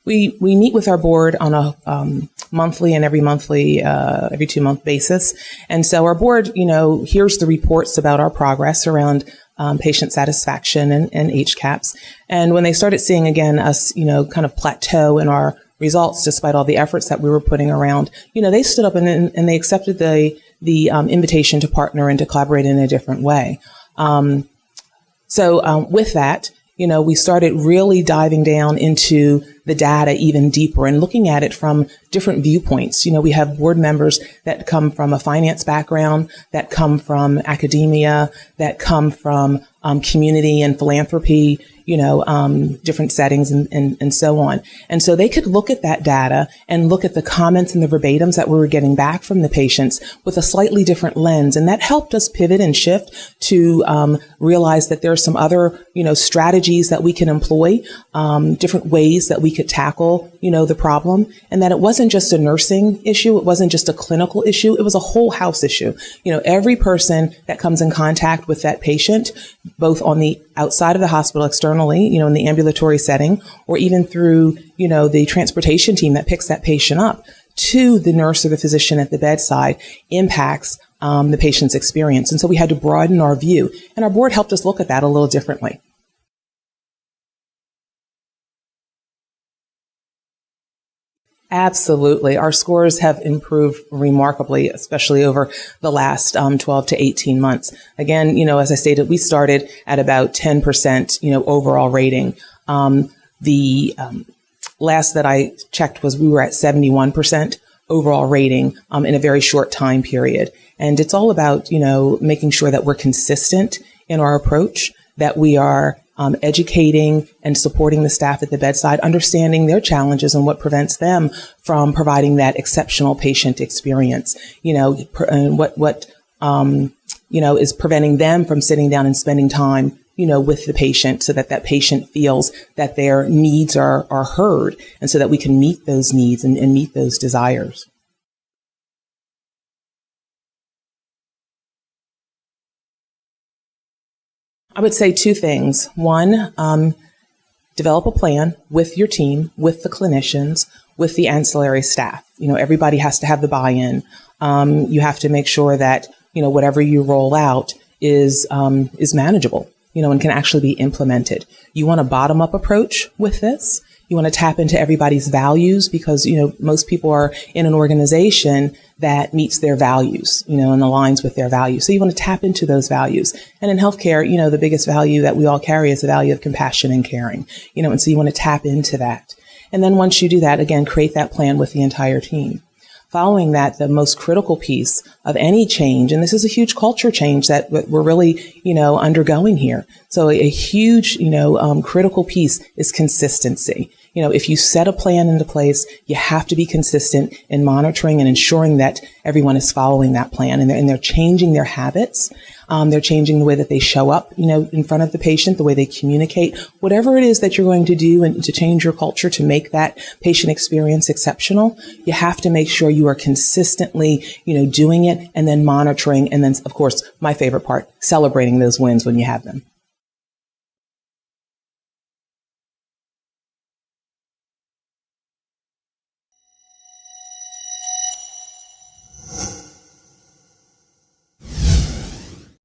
We meet with our board on a monthly and every 2-month basis. And so our board, hears the reports about our progress around patient satisfaction and HCAHPS. And when they started seeing again us, kind of plateau in our results, despite all the efforts that we were putting around, they stood up and they accepted the invitation to partner and to collaborate in a different way. So with that, we started really diving down into the data even deeper and looking at it from different viewpoints. We have board members that come from a finance background, that come from academia, that come from community and philanthropy, different settings and so on. And so they could look at that data and look at the comments and the verbatims that we were getting back from the patients with a slightly different lens. And that helped us pivot and shift to realize that there are some other, strategies that we can employ, different ways that we could tackle, the problem, and that it wasn't just a nursing issue. It wasn't just a clinical issue. It was a whole house issue. Every person that comes in contact with that patient, both on the outside of the hospital externally, in the ambulatory setting, or even through, the transportation team that picks that patient up to the nurse or the physician at the bedside, impacts the patient's experience. And so we had to broaden our view, and our board helped us look at that a little differently. Absolutely. Our scores have improved remarkably, especially over the last 12 to 18 months. Again, as I stated, we started at about 10%, overall rating. The last that I checked was we were at 71% overall rating in a very short time period. And it's all about, making sure that we're consistent in our approach, that we are educating and supporting the staff at the bedside, understanding their challenges and what prevents them from providing that exceptional patient experience, and what is preventing them from sitting down and spending time, with the patient so that that patient feels that their needs are heard, and so that we can meet those needs and meet those desires. I would say two things. One, develop a plan with your team, with the clinicians, with the ancillary staff. Everybody has to have the buy-in. You have to make sure that, whatever you roll out is manageable, and can actually be implemented. You want a bottom-up approach with this. You want to tap into everybody's values because, most people are in an organization that meets their values, and aligns with their values. So you want to tap into those values. And in healthcare, the biggest value that we all carry is the value of compassion and caring, and so you want to tap into that. And then once you do that, again, create that plan with the entire team. Following that, the most critical piece of any change, and this is a huge culture change that we're really, undergoing here. So a huge, critical piece is consistency. If you set a plan into place, you have to be consistent in monitoring and ensuring that everyone is following that plan, and they're changing their habits. They're changing the way that they show up, in front of the patient, the way they communicate, whatever it is that you're going to do and to change your culture to make that patient experience exceptional. You have to make sure you are consistently, doing it and then monitoring. And then, of course, my favorite part, celebrating those wins when you have them.